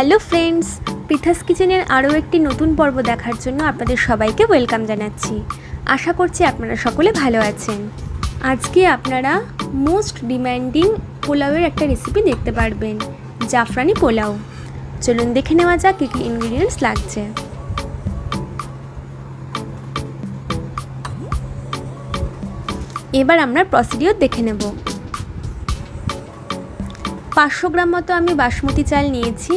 Hello friends, Pritha's কিচেনের আরও একটি নতুন পর্ব দেখার জন্য আপনাদের সবাইকে ওয়েলকাম জানাচ্ছি। আশা করছি আপনারা সকলে ভালো আছেন। আজকে আপনারা মোস্ট ডিম্যান্ডিং পোলাওয়ের একটা রেসিপি দেখতে পারবেন, জাফরানি পোলাও। চলুন দেখে নেওয়া যাক কী কী ইনগ্রিডিয়েন্টস লাগছে। এবার আমরা প্রসিডিওর দেখে নেব। 500 গ্রাম মতো আমি বাসমতি চাল নিয়েছি।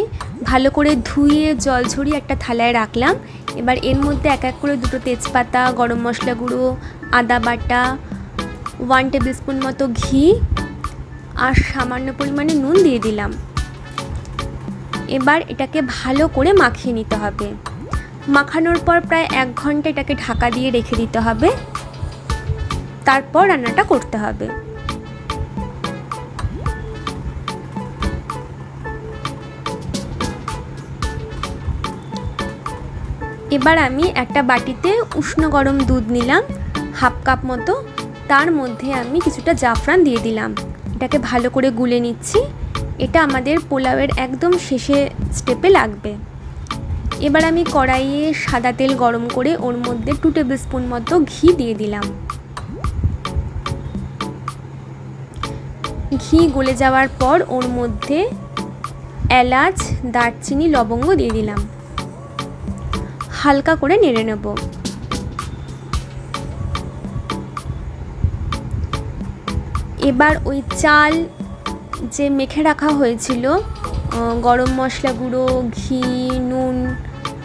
ভালো করে ধুয়ে জল ঝরিয়ে একটা থালায় রাখলাম। এবার এর মধ্যে এক এক করে 2টো তেজপাতা, গরম মশলা গুঁড়ো, আদা বাটা, 1 টেবিল স্পুন মতো ঘি আর সামান্য পরিমাণে নুন দিয়ে দিলাম। এবার এটাকে ভালো করে মাখিয়ে নিতে হবে। মাখানোর পর প্রায় 1 ঘন্টা এটাকে ঢাকা দিয়ে রেখে দিতে হবে। তারপর রান্নাটা করতে হবে। এবার আমি একটা বাটিতে উষ্ণ গরম দুধ নিলাম, হাফ কাপ মতো। তার মধ্যে আমি কিছুটা জাফরান দিয়ে দিলাম। এটাকে ভালো করে গুলে নিচ্ছি। এটা আমাদের পোলাওয়ের একদম শেষে স্টেপে লাগবে। এবার আমি কড়াইয়ে সাদা তেল গরম করে ওর মধ্যে 2 টেবিল স্পুন মতো ঘি দিয়ে দিলাম। ঘি গলে যাওয়ার পর ওর মধ্যে এলাচ, দারচিনি, লবঙ্গ দিয়ে দিলাম। হালকা করে নেড়ে নেব। এবার ওই চাল যে মেখে রাখা হয়েছিল গরম মশলা গুঁড়ো, ঘি, নুন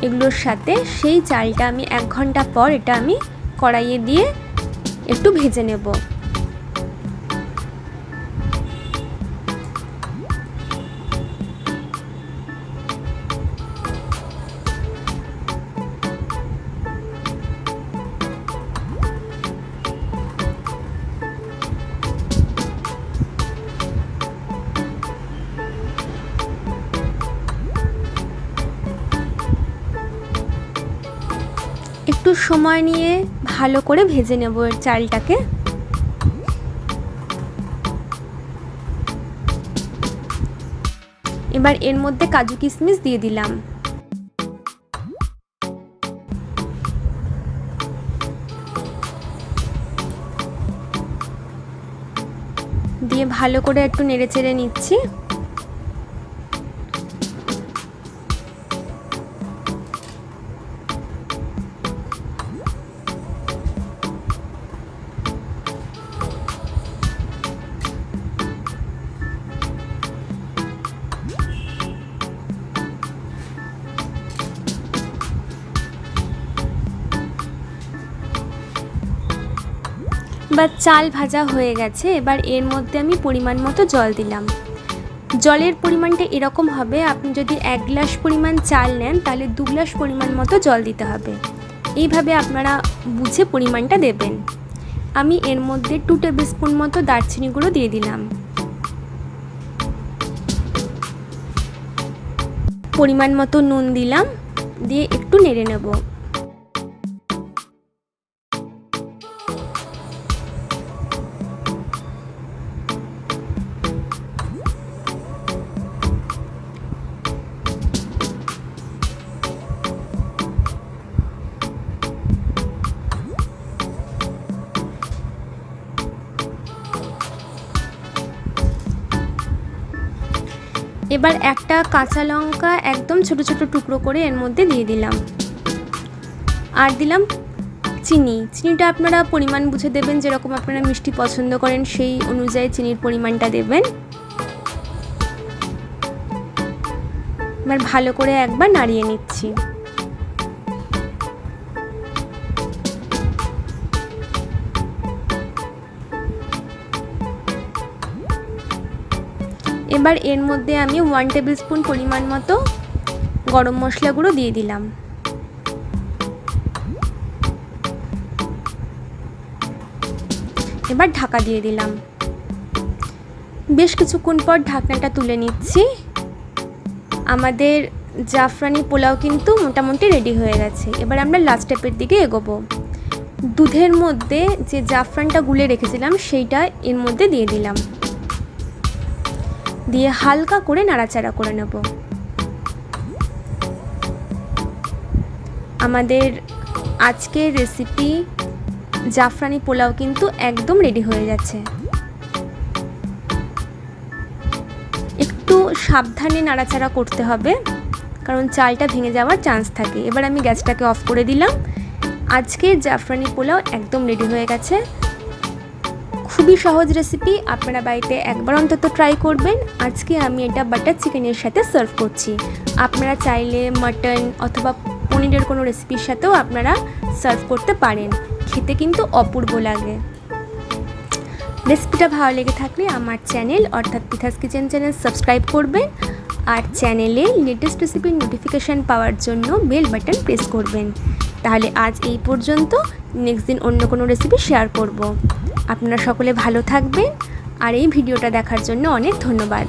এগুলোর সাথে, সেই চালটা আমি 1 ঘন্টা পর এটা আমি কড়াইয়ে দিয়ে একটু ভেজে নেব। একটু সময় নিয়ে ভালো করে ভেজে নেব এর চালটাকে। এবার এর মধ্যে কাজু কিশমিশ দিয়ে দিলাম। দিয়ে ভালো করে একটু নেড়ে চেড়ে নিচ্ছি। এবার চাল ভাজা হয়ে গেছে। এবার এর মধ্যে আমি পরিমাণ মতো জল দিলাম। জলের পরিমাণটা এরকম হবে, আপনি যদি 1 গ্লাস পরিমাণ চাল নেন তাহলে 2 গ্লাস পরিমাণ মতো জল দিতে হবে। এইভাবে আপনারা বুঝে পরিমাণটা দেবেন। আমি এর মধ্যে 2 টেবিল স্পুন মতো দারচিনি গুঁড়ো দিয়ে দিলাম। পরিমাণ মতো নুন দিলাম, দিয়ে একটু নেড়ে নেব। এবার একটা কাঁচা লঙ্কা একদম ছোট ছোট টুকরো করে এর মধ্যে দিয়ে দিলাম। আর দিলাম চিনিটা আপনারা পরিমাণ বুঝে দেবেন, যেরকম আপনারা মিষ্টি পছন্দ করেন সেই অনুযায়ী চিনির পরিমাণটা দেবেন। এবার ভালো করে একবার নাড়িয়ে নিচ্ছি। এবার এর মধ্যে আমি 1 টেবিল স্পুন পরিমাণ মতো গরম মশলা গুঁড়ো দিয়ে দিলাম। এবার ঢাকা দিয়ে দিলাম। বেশ কিছুক্ষণ পর ঢাকনাটা তুলে নিচ্ছি। আমাদের জাফরানি পোলাও কিন্তু মোটামুটি রেডি হয়ে গেছে। এবার আমরা লাস্ট স্টেপের দিকে এগোবো। দুধের মধ্যে যে জাফরানটা গুলে রেখেছিলাম সেইটা এর মধ্যে দিয়ে দিলাম। দিয়ে হালকা করে নাড়াচাড়া করে নেব। আমাদের আজকের রেসিপি জাফরানি পোলাও কিন্তু একদম রেডি হয়ে যাচ্ছে। একটু সাবধানে নাড়াচাড়া করতে হবে, কারণ চালটা ভেঙে যাওয়ার চান্স থাকে। এবার আমি গ্যাসটাকে অফ করে দিলাম। আজকের জাফরানি পোলাও একদম রেডি হয়ে গেছে। খুবই সহজ রেসিপি, আপনারা বাড়িতে একবার অন্তত ট্রাই করবেন। আজকে আমি এটা বাটার চিকেনের সাথে সার্ভ করছি। আপনারা চাইলে মাটন অথবা পনিরের কোনো রেসিপির সাথেও আপনারা সার্ভ করতে পারেন, খেতে কিন্তু অপূর্ব লাগে। রেসিপিটা ভালো লেগে থাকলে আমার চ্যানেল অর্থাৎ পিথাস কিচেন চ্যানেল সাবস্ক্রাইব করবেন, আর চ্যানেলে লেটেস্ট রেসিপির নোটিফিকেশান পাওয়ার জন্য বেল বাটন প্রেস করবেন। তাহলে আজ এই পর্যন্ত, নেক্সট দিন অন্য কোনো রেসিপি শেয়ার করব। আপনারা সকলে ভালো থাকবেন, আর এই ভিডিওটা দেখার জন্য অনেক ধন্যবাদ।